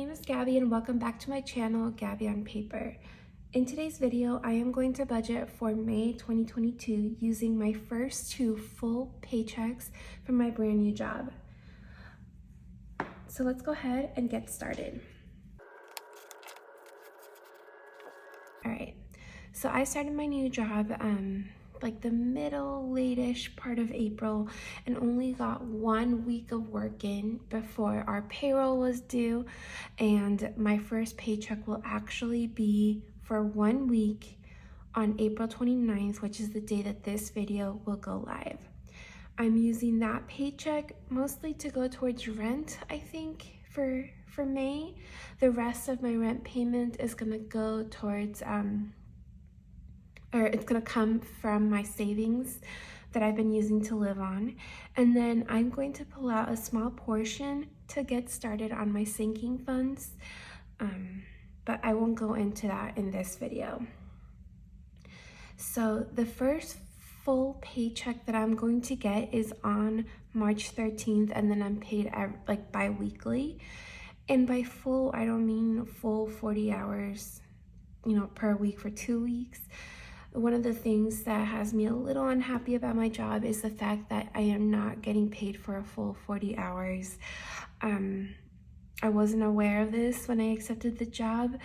name is Gabby and welcome back to my channel, Gabby on Paper. In today's video, I am going to budget for May 2022 using my first 2 full paychecks from my brand new job. So let's go ahead and get started. All right, so I started my new job like the late-ish part of April and only got 1 week of work in before our payroll was due, and my first paycheck will actually be for 1 week on April 29th, which is the day that this video will go live. I'm using that paycheck mostly to go towards rent, I think, for May. The rest of my rent payment is gonna go towards it's gonna come from my savings that I've been using to live on. And then I'm going to pull out a small portion to get started on my sinking funds. But I won't go into that in this video. So the first full paycheck that I'm going to get is on March 13th, and then I'm paid like bi-weekly. And by full, I don't mean full 40 hours, per week for 2 weeks. One of the things that has me a little unhappy about my job is the fact that I am not getting paid for a full 40 hours. I wasn't aware of this when I accepted the job.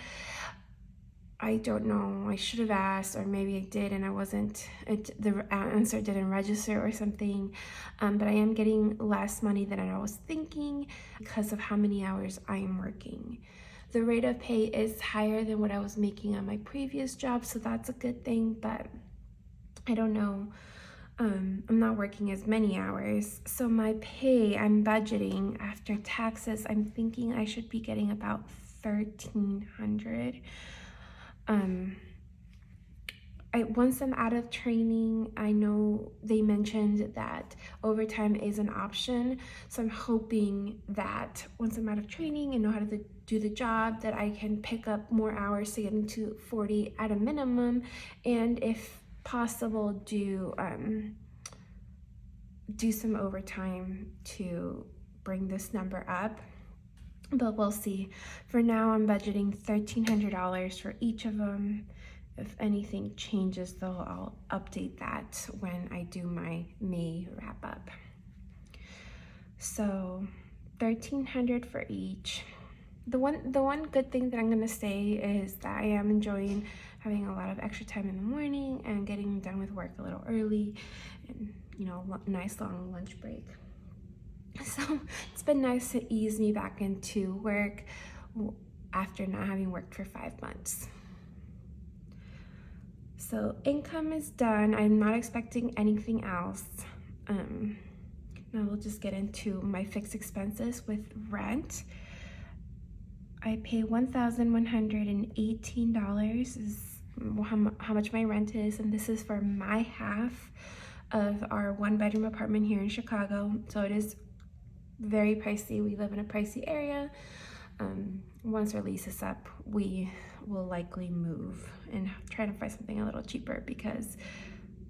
I don't know, I should have asked, or maybe I did and the answer didn't register or something. But I am getting less money than I was thinking because of how many hours I am working. The rate of pay is higher than what I was making on my previous job, so that's a good thing, but I don't know. I'm not working as many hours. So my pay, I'm budgeting after taxes, I'm thinking I should be getting about $1,300. Once I'm out of training, I know they mentioned that overtime is an option. So I'm hoping that once I'm out of training and know how to do the job, that I can pick up more hours to get into 40 at a minimum. And if possible, do some overtime to bring this number up. But we'll see. For now, I'm budgeting $1,300 for each of them. If anything changes, though, I'll update that when I do my May wrap up. So $1,300 for each. The one good thing that I'm gonna say is that I am enjoying having a lot of extra time in the morning and getting done with work a little early, and nice long lunch break. So it's been nice to ease me back into work after not having worked for 5 months. So income is done. I'm not expecting anything else. Now we'll just get into my fixed expenses with rent. I pay $1,118 is how much my rent is, and this is for my half of our 1-bedroom apartment here in Chicago. So it is very pricey. We live in a pricey area. Once our lease is up, we will likely move and try to find something a little cheaper, because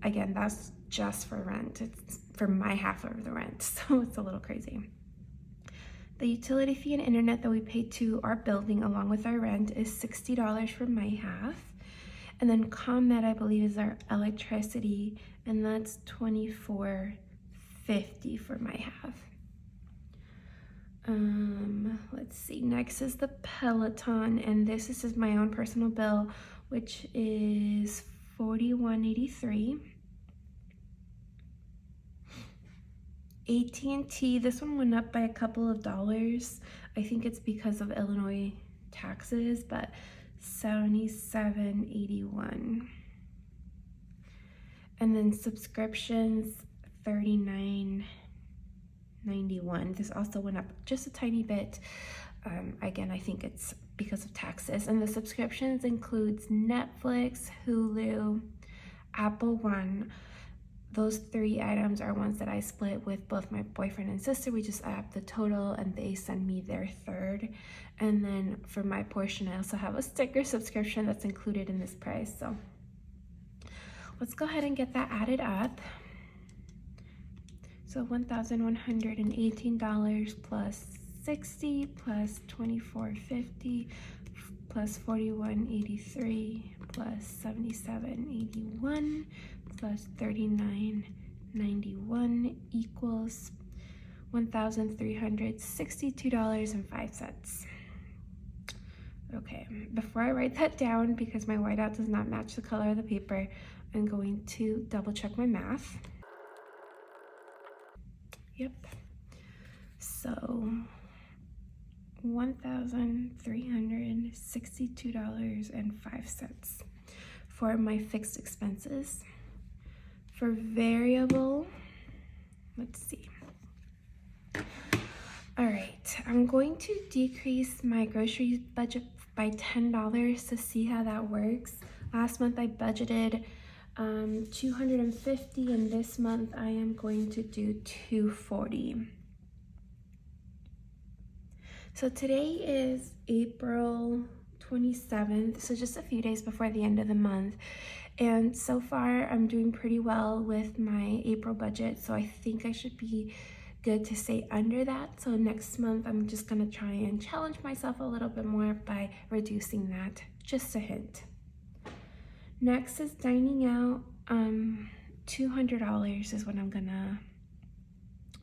again, that's just for rent. It's for my half of the rent, so it's a little crazy. The utility fee and internet that we pay to our building along with our rent is $60 for my half. And then ComNet, I believe, is our electricity, and that's $24.50 for my half. Let's see, next is the Peloton, and this is my own personal bill, which is $41.83. AT&T, this one went up by a couple of dollars. I think it's because of Illinois taxes, but $77.81. And then subscriptions, $39.91. This also went up just a tiny bit. Again, I think it's because of taxes. And the subscriptions includes Netflix, Hulu, Apple One. Those 3 items are ones that I split with both my boyfriend and sister. We just add up the total and they send me their third. And then for my portion, I also have a sticker subscription that's included in this price. So let's go ahead and get that added up. So $1,118 plus $41.60 plus $24.50 plus $41.83 plus $77.81 plus $39.91 equals $1,362.05. Okay, before I write that down, because my whiteout does not match the color of the paper, I'm going to double check my math. Yep. So $1,362.05 for my fixed expenses. For variable, let's see. All right, I'm going to decrease my grocery budget by $10 to see how that works. Last month I budgeted $250, and this month I am going to do $240. So today is April 27th, so just a few days before the end of the month. And so far I'm doing pretty well with my April budget, so I think I should be good to stay under that. So next month I'm just gonna try and challenge myself a little bit more by reducing that, just a hint. Next is dining out. $200 is what I'm gonna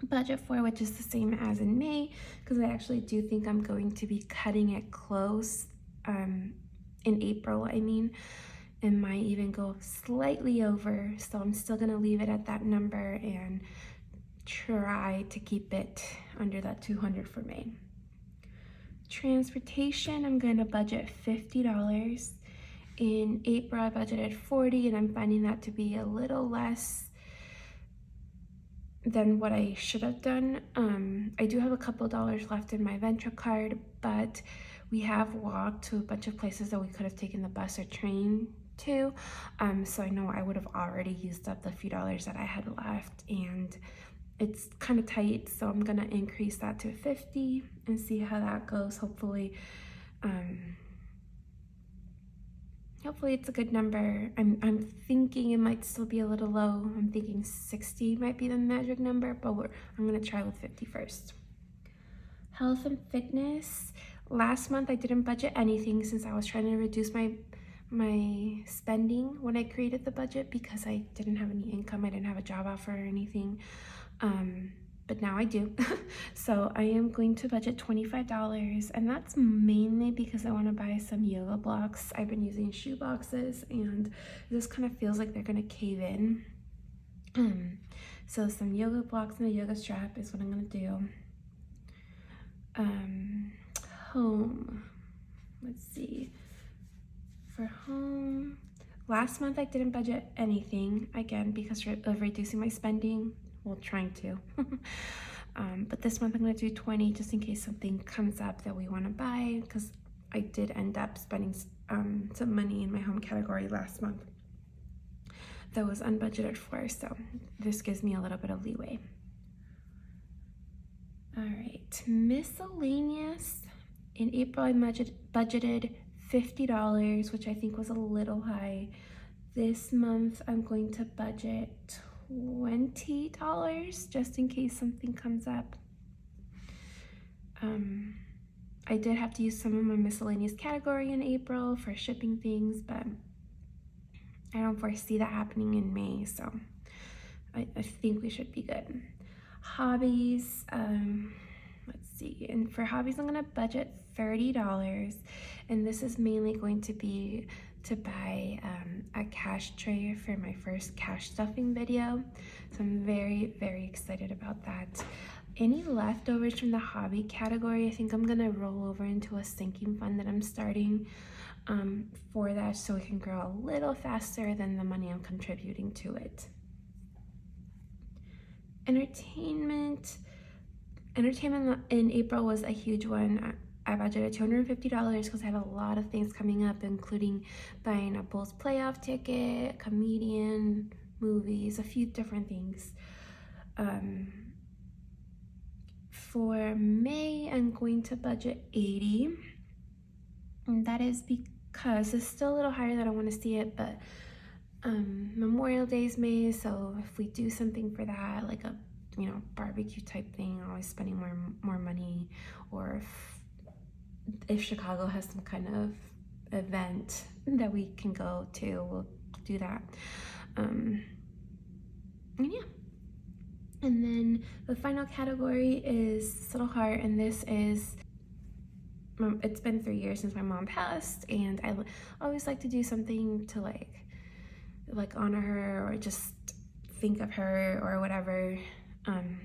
budget for, which is the same as in May, because I actually do think I'm going to be cutting it close in April. I mean, it might even go slightly over, so I'm still gonna leave it at that number and try to keep it under that 200 for May. Transportation, I'm going to budget $50. In April I budgeted $40, and I'm finding that to be a little less than what I should have done. I do have a couple dollars left in my Venture card, but we have walked to a bunch of places that we could have taken the bus or train to, so I know I would have already used up the few dollars that I had left, and it's kind of tight, so I'm gonna increase that to 50 and see how that goes. Hopefully it's a good number. I'm thinking it might still be a little low. I'm thinking 60 might be the magic number, but I'm gonna try with 50 first. Health and fitness. Last month I didn't budget anything since I was trying to reduce my spending when I created the budget, because I didn't have any income. I didn't have a job offer or anything. But now I do. So I am going to budget $25, and that's mainly because I want to buy some yoga blocks. I've been using shoe boxes, and this kind of feels like they're gonna cave in. So some yoga blocks and a yoga strap is what I'm gonna do. Home, let's see. For home, last month I didn't budget anything, again because of reducing my spending. Well, trying to. But this month I'm going to do 20 just in case something comes up that we want to buy, because I did end up spending some money in my home category last month that was unbudgeted for, so this gives me a little bit of leeway. All right, miscellaneous. In April I budgeted $50, which I think was a little high. This month I'm going to budget $20 just in case something comes up. I did have to use some of my miscellaneous category in April for shipping things, but I don't foresee that happening in May, so I think we should be good. Hobbies, let's see, and for hobbies I'm gonna budget $30, and this is mainly going to be to buy a cash tray for my first cash stuffing video, so I'm very, very excited about that. Any leftovers from the hobby category, I think I'm gonna roll over into a sinking fund that I'm starting for that, so it can grow a little faster than the money I'm contributing to it. Entertainment in April was a huge one. I budgeted $250 because I have a lot of things coming up, including buying a Bulls playoff ticket, comedian, movies, a few different things. For May, I'm going to budget $80, and that is because it's still a little higher than I want to see it, but Memorial Day is May, so if we do something for that, like a barbecue type thing, always spending more money, or if Chicago has some kind of event that we can go to, we'll do that. And yeah. And then the final category is Little Heart, and this is, it's been 3 years since my mom passed, and I always like to do something to like honor her, or just think of her or whatever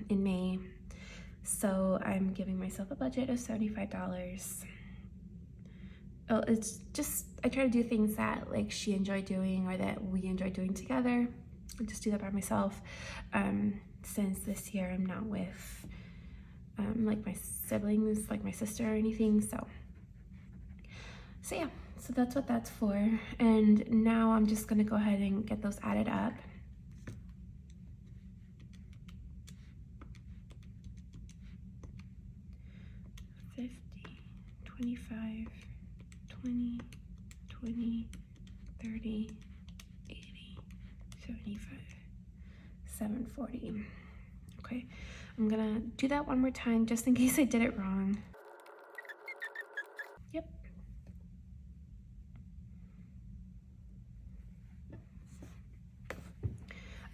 in May. So I'm giving myself a budget of $75. Oh, it's just, I try to do things that like she enjoyed doing or that we enjoy doing together. I just do that by myself. Since this year I'm not with like my siblings, like my sister or anything. So yeah, so that's what that's for. And now I'm just gonna go ahead and get those added up. $50, $25, $20, $20, $30, $80, $75, $740. Okay, I'm gonna do that one more time just in case I did it wrong. Yep.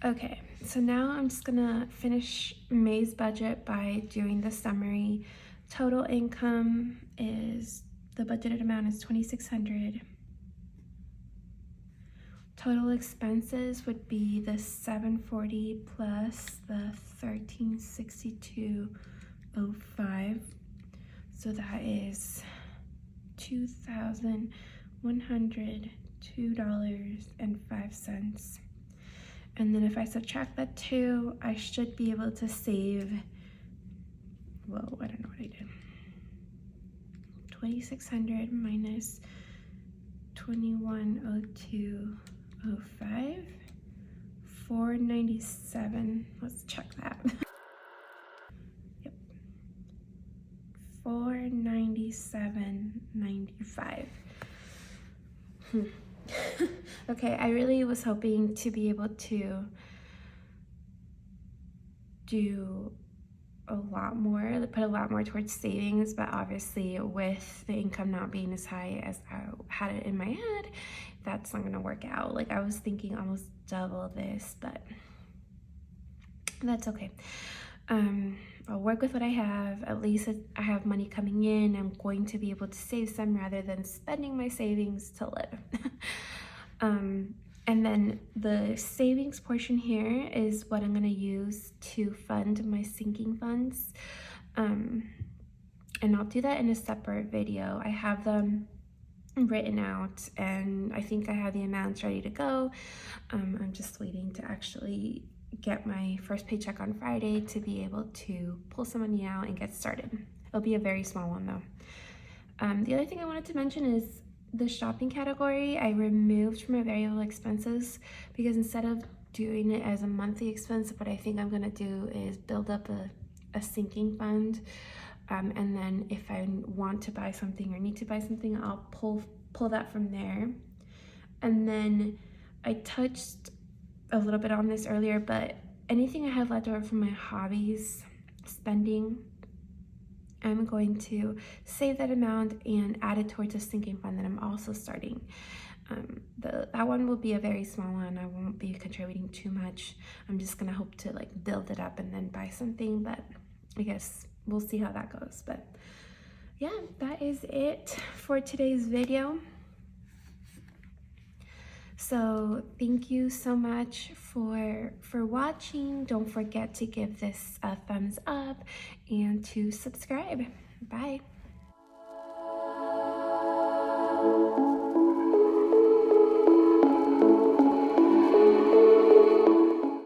Okay, so now I'm just gonna finish May's budget by doing the summary. Total income is, the budgeted amount is $2,600. Total expenses would be the $740 plus the $1,362.05. So that is $2,102.05. And then if I subtract that 2, I should be able to save, whoa, I don't know what I did. 2,600 minus 2102.05, 497. Let's check that. Yep, 497.95. Okay, I really was hoping to be able to do a lot more, put a lot more towards savings, but obviously with the income not being as high as I had it in my head, that's not gonna work out. Like I was thinking almost double this, but that's okay. I'll work with what I have. At least I have money coming in. I'm going to be able to save some rather than spending my savings to live. And then the savings portion here is what I'm going to use to fund my sinking funds. And I'll do that in a separate video. I have them written out and I think I have the amounts ready to go. I'm just waiting to actually get my first paycheck on Friday to be able to pull some money out and get started. It'll be a very small one though. The other thing I wanted to mention is the shopping category I removed from my variable expenses, because instead of doing it as a monthly expense, what I think I'm gonna do is build up a sinking fund, and then if I want to buy something or need to buy something, I'll pull that from there. And then I touched a little bit on this earlier, but anything I have left over from my hobbies spending, I'm going to save that amount and add it towards a sinking fund that I'm also starting. That one will be a very small one. I won't be contributing too much. I'm just gonna hope to like build it up and then buy something, but I guess we'll see how that goes. But yeah, that is it for today's video. So thank you so much for watching. Don't forget to give this a thumbs up and to subscribe. Bye.